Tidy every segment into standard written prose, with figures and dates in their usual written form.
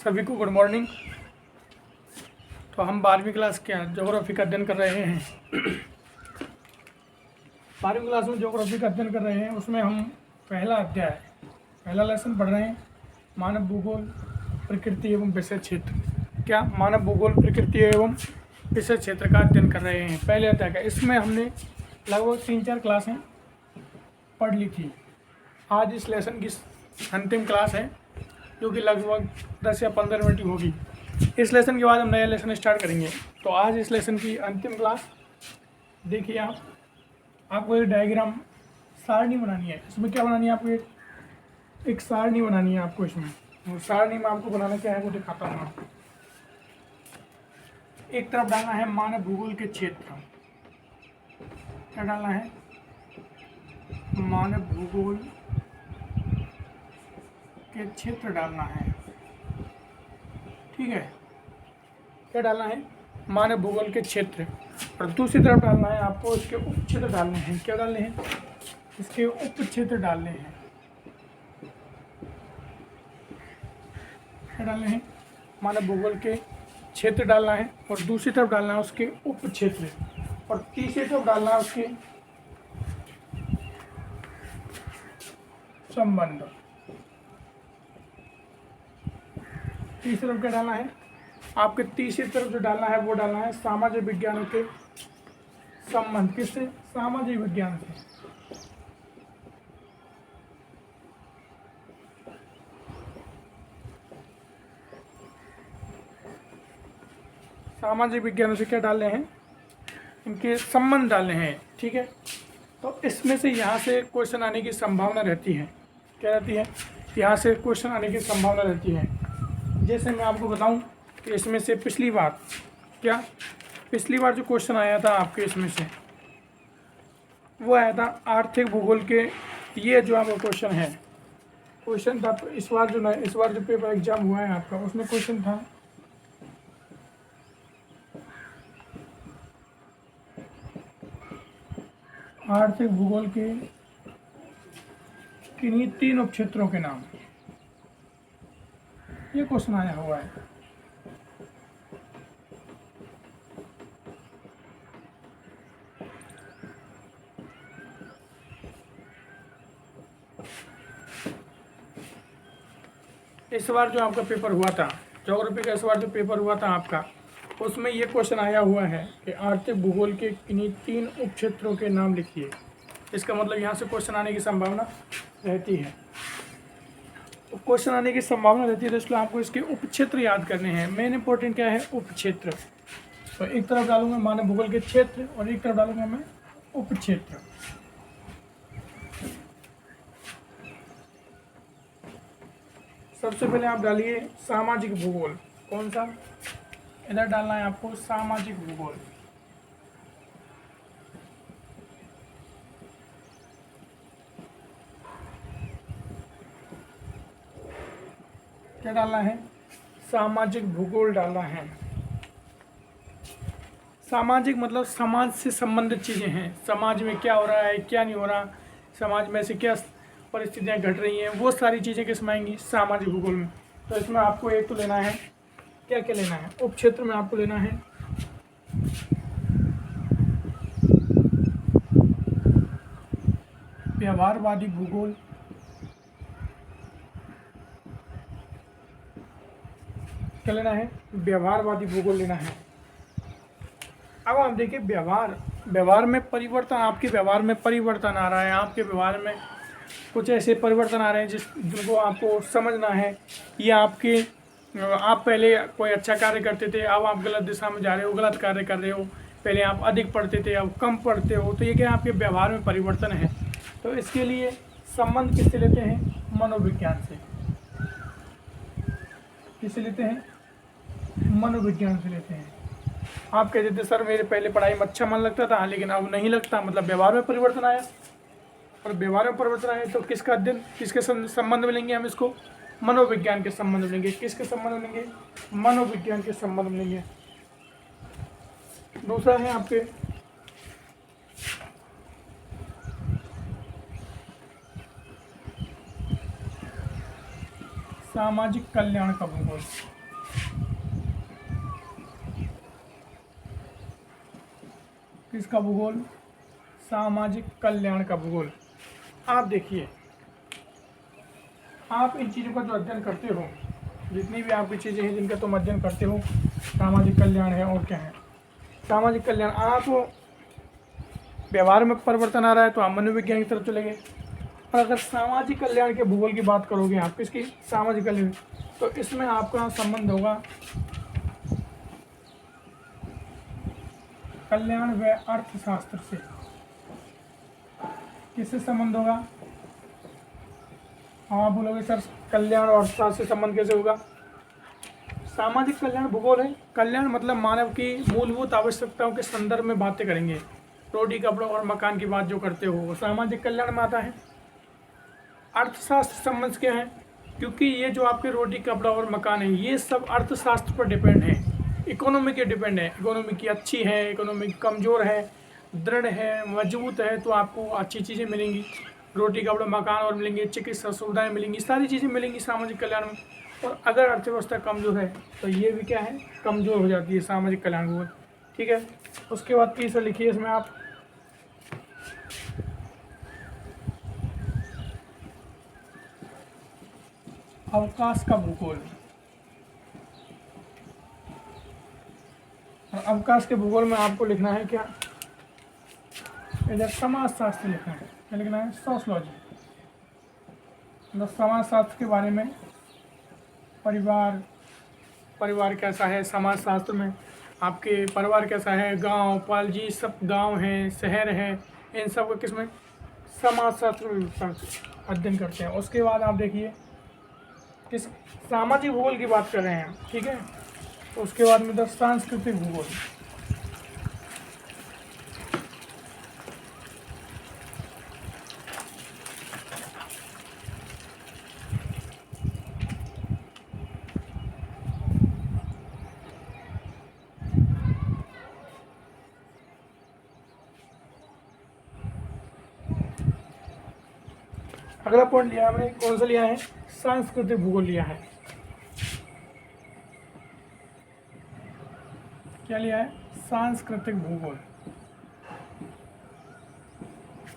सभी को good morning. तो हम 12वीं क्लास के ज्योग्राफी का अध्ययन कर रहे हैं। 12वीं क्लास में ज्योग्राफी का अध्ययन कर रहे हैं। उसमें हम पहला लेसन पढ़ रहे हैं, मानव भूगोल प्रकृति एवं विषय क्षेत्र। क्या मानव भूगोल प्रकृति एवं विषय क्षेत्र का अध्ययन कर रहे हैं, पहले अध्याय का। इसमें हमने लगभग 3-4 क्लासें पढ़ ली थी। आज इस लेसन की अंतिम क्लास है, जो कि लगभग 10 या 15 मिनट की होगी। इस लेसन के बाद हम नया लेसन स्टार्ट करेंगे। तो आज इस लेसन की अंतिम क्लास देखिए। आपको एक डायग्राम सारणी बनानी है। इसमें क्या बनानी है आपको, एक सारणी बनानी है आपको इसमें। और सारणी में आपको बनाना क्या है वो दिखाता हूँ आपको। एक तरफ डालना है मानव भूगोल के क्षेत्र। क्या डालना है? मानव भूगोल के क्षेत्र डालना है, ठीक है। क्या डालना है? मानव भूगोल के क्षेत्र। और दूसरी तरफ डालना है आपको इसके उप क्षेत्र डालने हैं। क्या डालने हैं? इसके उप क्षेत्र डालने हैं। क्या डालने हैं? मानव भूगोल के क्षेत्र डालना है, और दूसरी तरफ डालना है उसके उप क्षेत्र, और तीसरी तरफ डालना है उसके संबंध। तीसरी तरफ क्या डालना है? आपके तीसरी तरफ जो डालना है वो डालना है सामाजिक विज्ञानों के संबंध। किससे? सामाजिक विज्ञान से। सामाजिक विज्ञानों से क्या डालने हैं? इनके संबंध डालने हैं, ठीक है। तो इसमें से यहाँ से क्वेश्चन आने की संभावना रहती है। क्या रहती है? यहाँ से क्वेश्चन आने की संभावना रहती है। जैसे मैं आपको बताऊं कि इसमें से पिछली बार जो क्वेश्चन आया था आपके इसमें से, वो आया था आर्थिक भूगोल के। ये जो आपका क्वेश्चन था इस बार जो पेपर एग्जाम हुआ है आपका, उसमें क्वेश्चन था आर्थिक भूगोल के किन्हीं 3 उपक्षेत्रों के नाम। ये क्वेश्चन आया हुआ है। इस बार जो आपका पेपर हुआ था ज्योग्राफी का, इस बार जो पेपर हुआ था आपका, उसमें ये क्वेश्चन आया हुआ है कि आर्थिक भूगोल के किन्हीं 3 उपक्षेत्रों के नाम लिखिए। इसका मतलब यहाँ से क्वेश्चन आने की संभावना रहती है। तो क्वेश्चन आने की संभावना रहती है, तो इसलिए आपको इसके उपक्षेत्र याद करने हैं। मेन इंपॉर्टेंट क्या है? उपक्षेत्र। तो एक तरफ डालूंगा मानव भूगोल के क्षेत्र, और एक तरफ डालूंगा मैं उपक्षेत्र। सबसे पहले आप डालिए सामाजिक भूगोल। कौन सा? इधर डालना है आपको सामाजिक भूगोल। क्या डालना है? सामाजिक भूगोल डालना है। सामाजिक मतलब समाज से संबंधित चीज़ें हैं। समाज में क्या हो रहा है, क्या नहीं हो रहा, समाज में से क्या परिस्थितियां घट रही हैं, वो सारी चीज़ें किसमें आएंगी? सामाजिक भूगोल में। तो इसमें आपको एक तो लेना है, क्या क्या लेना है? उप क्षेत्र में आपको लेना है व्यवहारवादी भूगोल। क्या लेना है? व्यवहारवादी भूगोल लेना है। अब आप देखिए, व्यवहार में परिवर्तन, आपके व्यवहार में परिवर्तन आ रहा है। आपके व्यवहार में कुछ ऐसे परिवर्तन आ रहे हैं जिनको आपको समझना है। या आप पहले कोई अच्छा कार्य करते थे, अब आप गलत दिशा में जा रहे हो, गलत कार्य कर रहे हो। पहले आप अधिक पढ़ते थे, अब कम पढ़ते हो। तो ये क्या, आपके व्यवहार में परिवर्तन है। तो इसके लिए संबंध किससे लेते हैं? मनोविज्ञान से। किससे लेते हैं? मनोविज्ञान से लेते हैं। आप कहते थे सर मेरे पहले पढ़ाई में अच्छा मन लगता था, लेकिन अब नहीं लगता, मतलब व्यवहार में परिवर्तन आया। और व्यवहार में परिवर्तन आए तो किसका अध्ययन, किसके संबंध में लेंगे हम इसको? मनोविज्ञान के संबंध में लेंगे। किसके संबंध में लेंगे? मनोविज्ञान के संबंध में लेंगे। दूसरा है आपके सामाजिक कल्याण का भूगोल। किसका भूगोल? सामाजिक कल्याण का भूगोल। आप देखिए, आप इन चीज़ों का जो अध्ययन करते हो, जितनी भी आपकी चीज़ें हैं जिनका तुम अध्ययन करते हो, सामाजिक कल्याण है और क्या है सामाजिक कल्याण। आप व्यवहार में परिवर्तन आ रहा है तो आप मनोविज्ञान की तरफ चले गए। और अगर सामाजिक कल्याण के भूगोल की बात करोगे आप, किसकी? सामाजिक कल्याण, तो इसमें आपका संबंध होगा कल्याण व अर्थशास्त्र से। किससे संबंध होगा? हाँ बोलोगे सर, कल्याण और अर्थशास्त्र से संबंध कैसे होगा? सामाजिक कल्याण भूगोल है। कल्याण मतलब मानव की मूलभूत आवश्यकताओं के संदर्भ में बातें करेंगे। रोटी कपड़ों और मकान की बात जो करते हो वो सामाजिक कल्याण में आता है। अर्थशास्त्र संबंध क्या है? क्योंकि ये जो आपके रोटी कपड़ा और मकान है ये सब अर्थशास्त्र पर डिपेंड है, इकोनॉमी के डिपेंड है। इकोनॉमी की अच्छी है, इकोनॉमी कमज़ोर है, दृढ़ है, मजबूत है, तो आपको अच्छी चीज़ें मिलेंगी। रोटी कपड़ा मकान और मिलेंगे, चिकित्सा सुविधाएं मिलेंगी, सारी चीज़ें मिलेंगी सामाजिक कल्याण में। और अगर अर्थव्यवस्था कमज़ोर है तो ये भी क्या है? कमज़ोर हो जाती है सामाजिक कल्याण भूगोल। ठीक है, उसके बाद तीसरा लिखिए इसमें आप अवकाश का भूगोल। और अवकाश के भूगोल में आपको लिखना है क्या? इधर समाजशास्त्र लिखना है। क्या लिखना है? सोशलॉजी। मतलब समाजशास्त्र के बारे में, परिवार कैसा है समाजशास्त्र में, आपके परिवार कैसा है, गांव पॉलिजी सब, गांव है शहर है, इन सब को किसमें? समाजशास्त्र में अध्ययन करते हैं। उसके बाद आप देखिए किस सामाजिक भूगोल की बात कर रहे हैं, ठीक है। तो उसके बाद में सांस्कृतिक भूगोल। अगला पॉइंट लिया हमने, कौन सा लिया है? सांस्कृतिक भूगोल लिया है। क्या लिया है? सांस्कृतिक भूगोल।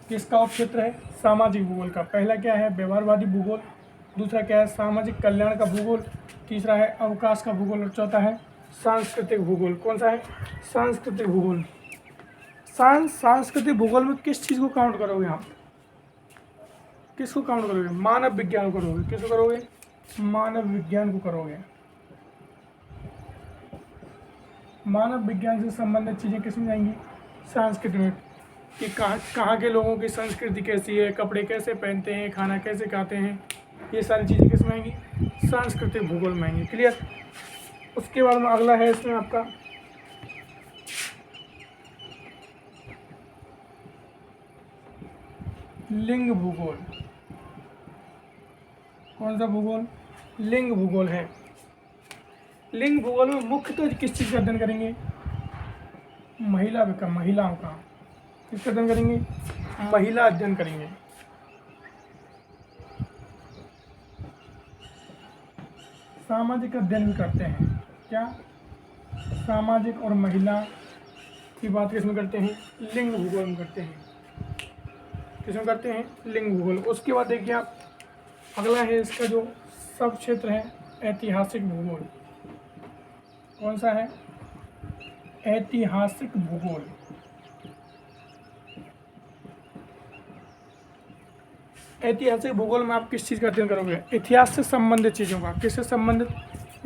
किसका उपक्षेत्र है? सामाजिक भूगोल का। पहला क्या है? व्यवहारवादी भूगोल। दूसरा क्या है? सामाजिक कल्याण का भूगोल। तीसरा है अवकाश का भूगोल। और चौथा है सांस्कृतिक भूगोल। कौन सा है? सांस्कृतिक भूगोल। सांस्कृतिक भूगोल में किस चीज़ को काउंट करोगे आप? किसको काउंट करोगे? मानव विज्ञान को करोगे। किसको करोगे? मानव विज्ञान को करोगे। मानव विज्ञान से संबंधित चीज़ें किसमें जाएंगी? संस्कृति में, कि कहाँ के लोगों की संस्कृति कैसी है, कपड़े कैसे पहनते हैं, खाना कैसे खाते हैं, ये सारी चीज़ें किसमें आएंगी? सांस्कृतिक भूगोल में आएंगी। क्लियर। उसके बाद में अगला है इसमें आपका लिंग भूगोल। कौन सा भूगोल? लिंग भूगोल है। लिंग भूगोल में मुख्यतः किस चीज़ का अध्ययन करेंगे? महिलाओं का। किसका अध्ययन करेंगे? महिला अध्ययन करेंगे। सामाजिक अध्ययन भी करते हैं। क्या? सामाजिक और महिला की बात किसमें करते हैं? लिंग भूगोल में करते हैं। किसमें करते हैं? लिंग भूगोल। उसके बाद देखिए आप, अगला है इसका जो सब क्षेत्र है, ऐतिहासिक भूगोल। कौन सा है? ऐतिहासिक भूगोल। ऐतिहासिक भूगोल में आप किस चीज़ का अध्ययन करोगे? इतिहास से संबंधित चीज़ों का। किससे संबंधित?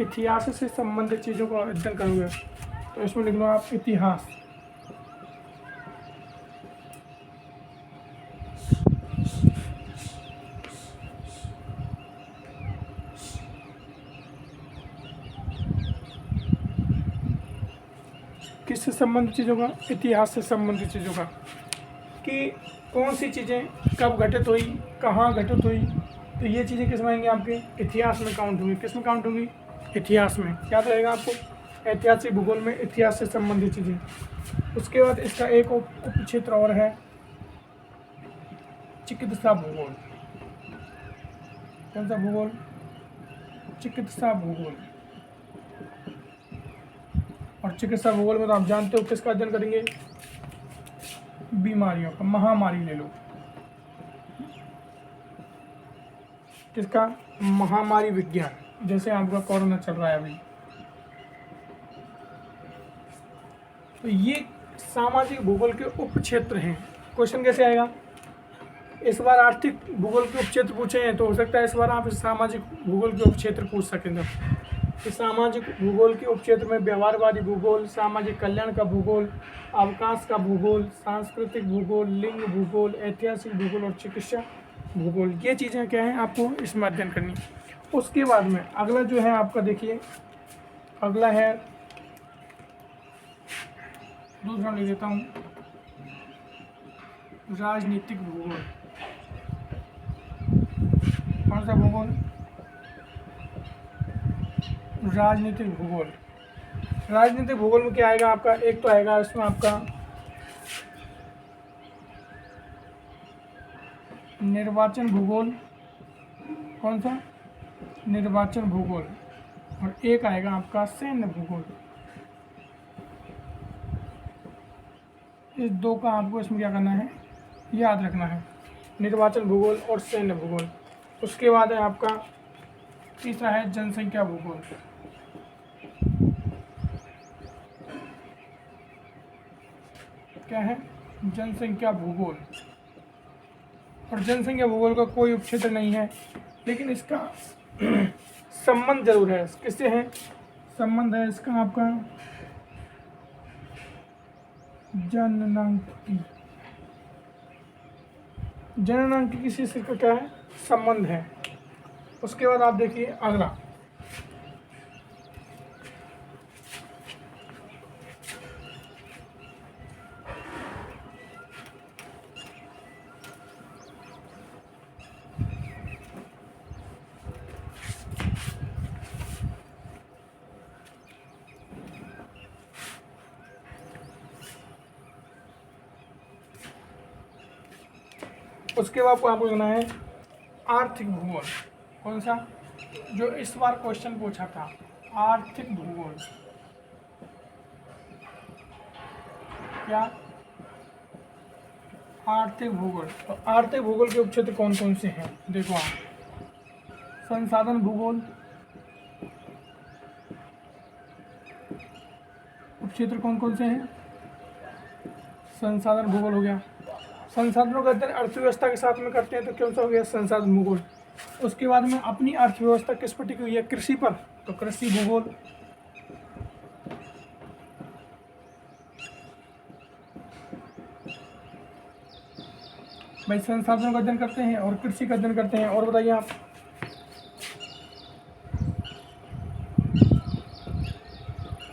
इतिहास से संबंधित चीज़ों का अध्ययन करोगे। तो इसमें लिख लो आप इतिहास। किससे संबंधित चीज़ों का? इतिहास से संबंधित चीज़ों का, कि कौन सी चीज़ें कब घटित हुई, कहाँ घटित हुई, तो ये चीज़ें किस में आएंगी? आपके इतिहास में काउंट होंगी। किस में काउंट होंगी? इतिहास में। याद रहेगा आपको, ऐतिहासिक भूगोल में इतिहास से संबंधित चीज़ें। उसके बाद इसका एक उप क्षेत्र और है, चिकित्सा भूगोल। कौन सा भूगोल? चिकित्सा भूगोल। और चिकित्सा भूगोल में तो आप जानते हो किसका अध्ययन करेंगे? बीमारियों का, महामारी ले लो, किसका, महामारी विज्ञान, जैसे आपका कोरोना चल रहा है अभी। तो ये सामाजिक भूगोल के उप क्षेत्र हैं। क्वेश्चन कैसे आएगा, इस बार आर्थिक भूगोल के उप क्षेत्र पूछे हैं तो हो सकता है इस बार आप इस सामाजिक भूगोल के उप क्षेत्र पूछ सकेंगे। इस सामाजिक भूगोल के उप क्षेत्र में व्यवहारवादी भूगोल, सामाजिक कल्याण का भूगोल, अवकाश का भूगोल, सांस्कृतिक भूगोल, लिंग भूगोल, ऐतिहासिक भूगोल और चिकित्सा भूगोल, ये चीज़ें क्या हैं आपको इसमें अध्ययन करनी। उसके बाद में अगला जो है आपका देखिए, अगला है, दूसरा ले लेता हूँ, राजनीतिक भूगोल। कौन सा भूगोल, राजनीतिक भूगोल। राजनीतिक भूगोल में क्या आएगा आपका, एक तो आएगा इसमें आपका निर्वाचन भूगोल, कौन सा, निर्वाचन भूगोल, और एक आएगा आपका सैन्य भूगोल। इस दो का आपको इसमें क्या करना है, याद रखना है, निर्वाचन भूगोल और सैन्य भूगोल। उसके बाद है आपका तीसरा है जनसंख्या भूगोल। क्या है, जनसंख्या भूगोल। और जनसंख्या भूगोल का कोई उपक्षेत्र नहीं है, लेकिन इसका संबंध जरूर है। किससे है संबंध है इसका, आपका जननांकी, जननांकी किसी से का क्या है, संबंध है। उसके बाद आप देखिए अगला, उसके बाद आपको करना है आर्थिक भूगोल। कौन सा, जो इस बार क्वेश्चन पूछा था, आर्थिक भूगोल। क्या, आर्थिक भूगोल। तो आर्थिक भूगोल के उपक्षेत्र कौन कौन से हैं, देखो आप, संसाधन भूगोल, उपक्षेत्र कौन कौन से हैं, संसाधन भूगोल हो गया। संसाधनों का अध्ययन अर्थव्यवस्था के साथ में करते हैं तो कौन सा हो गया, संसाधन भूगोल। उसके बाद में अपनी अर्थव्यवस्था किस पर टिकी हुई है, कृषि पर, तो कृषि भूगोल। भाई संसाधनों का अध्ययन करते हैं और कृषि का अध्ययन करते हैं। और बताइए आप,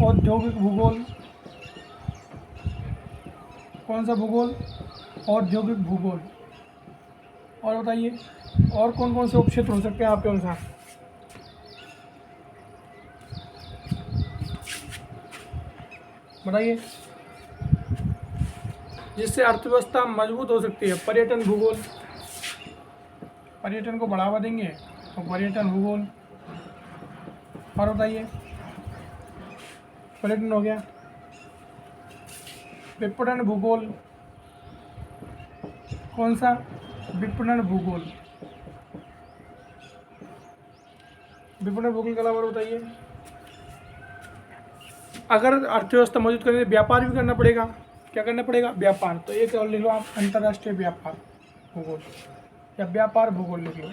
औद्योगिक भूगोल। कौन सा भूगोल, औद्योगिक भूगोल। और बताइए और कौन कौन से उपक्षेत्र हो सकते हैं आपके अनुसार, बताइए, जिससे अर्थव्यवस्था मजबूत हो सकती है। पर्यटन भूगोल, पर्यटन को बढ़ावा देंगे तो पर्यटन भूगोल। और बताइए, पर्यटन हो गया। विपणन भूगोल, कौन सा, विपणन भूगोल। विपणन भूगोल के अलावा बताइए, अगर अर्थव्यवस्था मौजूद करने व्यापार भी करना पड़ेगा, क्या करना पड़ेगा, व्यापार। तो एक और लिख लो आप, अंतर्राष्ट्रीय व्यापार भूगोल या व्यापार भूगोल लिख लो।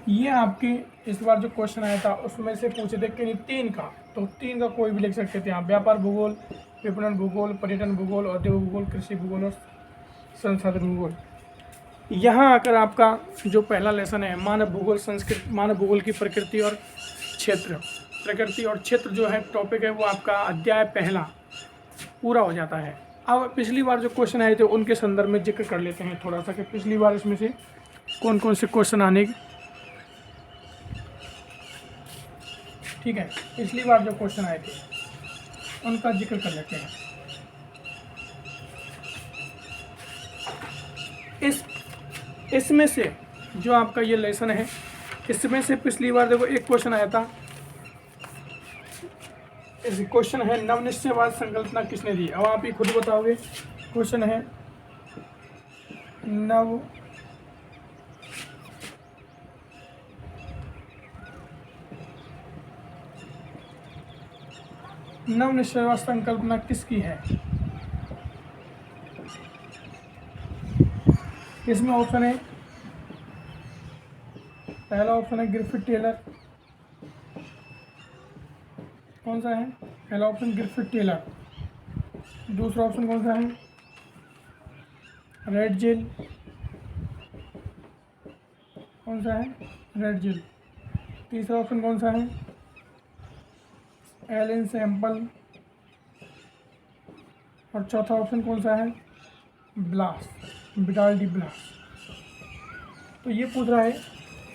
ये आपके इस बार जो क्वेश्चन आया था उसमें से पूछे थे कि तीन का, तो तीन का कोई भी लिख सकते थे आप, व्यापार भूगोल, विपणन भूगोल, पर्यटन भूगोल, औद्योगिक भूगोल, कृषि भूगोल और संसाधन भूगोल। यहाँ आकर आपका जो पहला लेसन है मानव भूगोल, संस्कृति, मानव भूगोल की प्रकृति और क्षेत्र, प्रकृति और क्षेत्र जो है टॉपिक है वो आपका अध्याय पहला पूरा हो जाता है। अब पिछली बार जो क्वेश्चन आए थे उनके संदर्भ में जिक्र कर लेते हैं थोड़ा सा कि पिछली बार इसमें से कौन कौन से क्वेश्चन आने, ठीक है, पिछली बार जो क्वेश्चन आए थे उनका जिक्र कर लेते हैं। इसमें से जो आपका ये लेसन है, इसमें से पिछली बार देखो एक क्वेश्चन आया था, क्वेश्चन है नवनिश्चयवाद संकल्पना किसने दी। अब आप ही खुद बताओगे। क्वेश्चन है नवनिश्चयवाद संकल्पना किसकी है। इसमें ऑप्शन है, पहला ऑप्शन है ग्रिफिथ टेलर। कौन सा है? पहला ऑप्शन ग्रिफिथ टेलर। दूसरा ऑप्शन कौन सा है? रेडजेल। कौन सा है? रेडजेल। तीसरा ऑप्शन कौन सा है? Ellen Semple. और चौथा ऑप्शन कौन सा है? Blache, Vidal de Blache. तो ये पूछ रहा है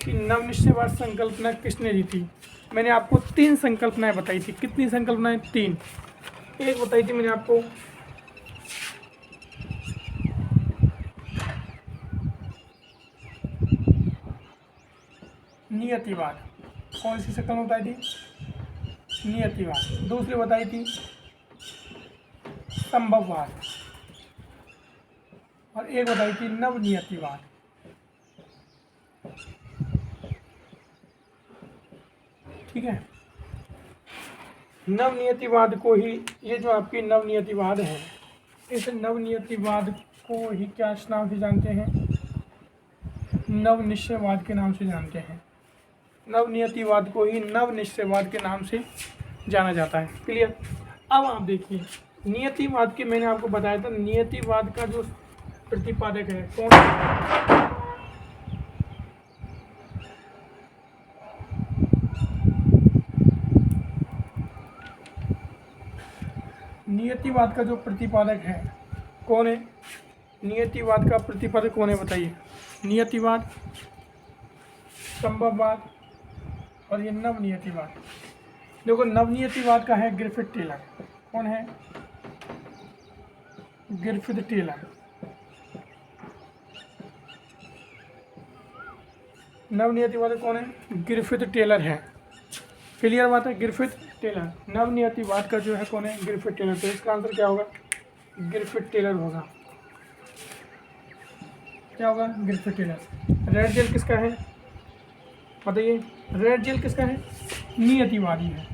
कि नवनिश्चयवाद संकल्पना किसने दी थी। मैंने आपको 3 संकल्पनाएं बताई थी। कितनी संकल्पनाएं? 3। एक बताई थी मैंने आपको नियतिवाद। कौन सी संकल्पना बताई थी? नियतिवाद। दूसरी बताई थी संभववाद, और एक बताई थी नवनियतिवाद। ठीक है। नवनियतिवाद को ही, ये जो आपकी नवनियतिवाद है, इस नवनियतिवाद को ही क्या नाम से जानते हैं? नवनिश्चयवाद के नाम से जानते हैं। नवनियतिवाद को ही नवनिश्चयवाद के नाम से जाना जाता है। क्लियर। अब आप देखिए, नियतिवाद के मैंने आपको बताया था, नियतिवाद का जो प्रतिपादक है कौन? नियतिवाद का जो प्रतिपादक है कौन है? नियतिवाद का प्रतिपादक कौन है बताइए? नियतिवाद, संभववाद और ये नवनियतिवाद। देखो, नवनियतिवाद का है ग्रिफिथ टेलर। कौन है? Griffith Taylor. नवनियतिवाद कौन है? ग्रिफिथ टेलर है। क्लियर बात है? Griffith Taylor. नवनियतिवाद का जो है कौन है? Griffith Taylor. तो इसका आंसर क्या होगा? ग्रिफिथ टेलर होगा। क्या होगा? Griffith Taylor. रेडजेल किसका है बताइए? रेडजेल किसका है? नियतिवादी है।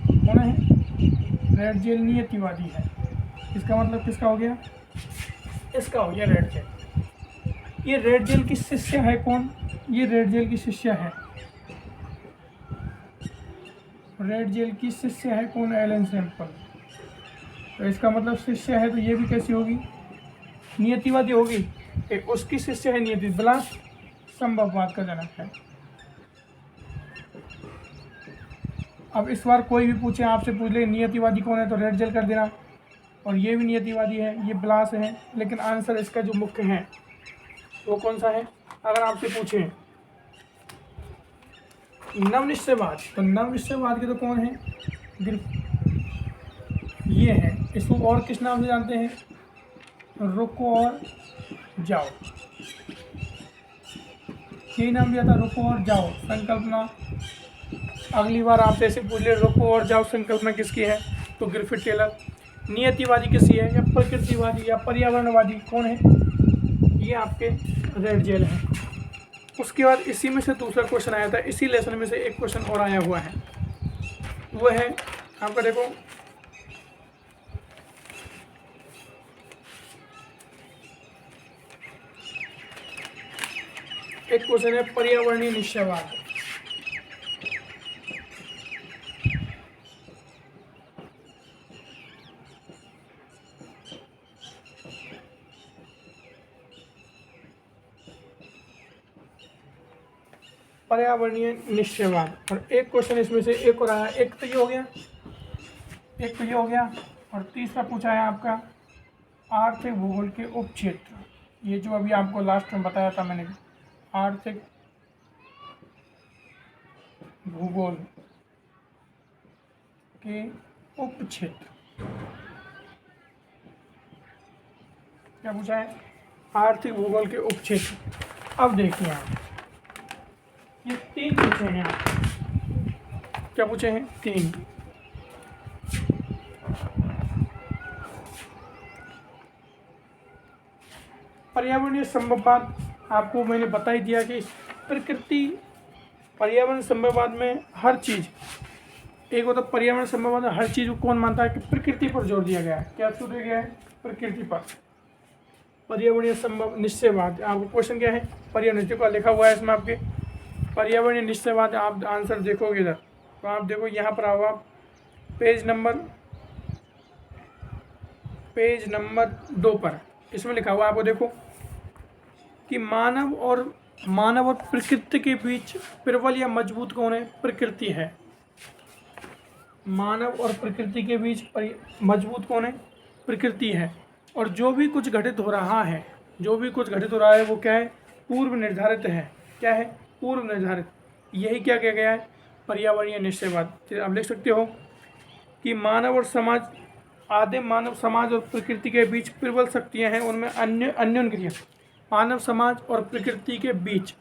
कौन है? रेडजेल नियतिवादी है। इसका मतलब किसका हो गया? इसका हो गया रेडजेल। ये रेडजेल की शिष्य है। कौन? ये रेडजेल की शिष्य है। रेडजेल की शिष्य है कौन? Ellen Semple. तो इसका मतलब शिष्य है, तो ये भी कैसी होगी? नियतिवादी होगी। एक उसकी शिष्य है नियति। ब्लास संभववाद का जनक है। अब इस बार कोई भी पूछे, आपसे पूछ ले नियतिवादी कौन है, तो रेडजेल कर देना। और ये भी नियतिवादी है, ये ब्लास है। लेकिन आंसर इसका जो मुख्य है वो कौन सा है? अगर आपसे पूछे नवनिश्चयवाद, तो नवनिश्चयवाद के तो कौन है? ये है। इसको और किस नाम से जानते हैं? रुको और जाओ। यही नाम दिया था, रुको और जाओ संकल्पना। अगली बार आपसे ऐसे पूछ ले रुको और जाओ संकल्पना किसकी है, तो ग्रिफिथ टेलर। नियतिवादी किसकी है? या प्रकृतिवादी या पर्यावरणवादी कौन है? ये आपके रेडजेल है। उसके बाद इसी में से दूसरा क्वेश्चन आया था। इसी लेसन में से एक क्वेश्चन और आया हुआ है, वो है आपका, देखो, एक क्वेश्चन है पर्यावरणीय निश्चयवाद। पर्यावरणीय निश्चयवाद। और एक क्वेश्चन इसमें से एक और आया। एक तो ये हो गया, एक तो ये हो गया, और तीसरा पूछा है आपका आर्थिक भूगोल के उपक्षेत्र। ये जो अभी आपको लास्ट में बताया था मैंने, आर्थिक भूगोल के उपक्षेत्र। क्या पूछा है? आर्थिक भूगोल के उपक्षेत्र। अब देखिए आप, ये 3 पूछे हैं आप। क्या पूछे हैं? 3। पर्यावरणीय संभववाद आपको मैंने बता ही दिया कि प्रकृति पर्यावरण संभववाद में हर चीज़, एक होता पर्यावरण संभववाद में हर चीज़ को कौन मानता है कि प्रकृति पर जोर दिया गया है। क्या जोर दिया गया है? प्रकृति पर। पर्यावरणीय संभव निश्चयवाद, आपको क्वेश्चन क्या है? पर्यावरण निश्चय का लिखा हुआ है इसमें आपके पर्यावरणीय निश्चयवाद। आप आंसर देखोगे इधर, तो आप देखो यहाँ पर आओ आप पेज नंबर 2 पर, इसमें लिखा हुआ है आपको देखो कि मानव और प्रकृति के बीच प्रबल या मजबूत कौन है? प्रकृति है। मानव और प्रकृति के बीच मजबूत कौन है? प्रकृति है। और जो भी कुछ घटित हो रहा है वो क्या है? पूर्व निर्धारित है। क्या है? पूर्व निर्धारित। यही क्या किया गया है? पर्यावरणीय निश्चयवाद। आप लिख सकते हो कि मानव और समाज, आदिम मानव समाज और प्रकृति के बीच प्रबल शक्तियाँ हैं, उनमें अन्योन्य क्रिया। मानव समाज और प्रकृति के बीच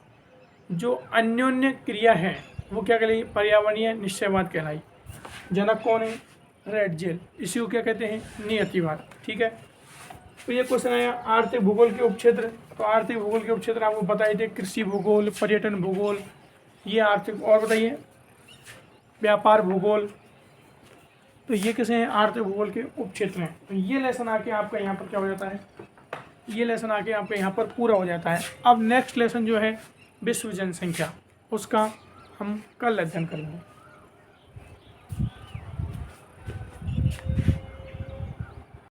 जो अन्योन्य क्रिया है वो क्या कहलाई? पर्यावरणीय निश्चयवाद कहलाई। जनक कौन है? रेडजेल। इसी को क्या कहते हैं? नियतिवाद। ठीक है। तो ये क्वेश्चन आया आर्थिक भूगोल के उपक्षेत्र। तो आर्थिक भूगोल के उपक्षेत्र आपको बताए थे कृषि भूगोल, पर्यटन भूगोल, ये आर्थिक, और बताइए व्यापार भूगोल। तो ये किसे हैं? आर्थिक भूगोल के उपक्षेत्र हैं। तो ये लेसन आके आपका यहाँ पर क्या हो जाता है? ये लेसन आके आपके यहाँ पर पूरा हो जाता है। अब नेक्स्ट लेसन जो है विश्व जनसंख्या, उसका हम कल अध्ययन करेंगे।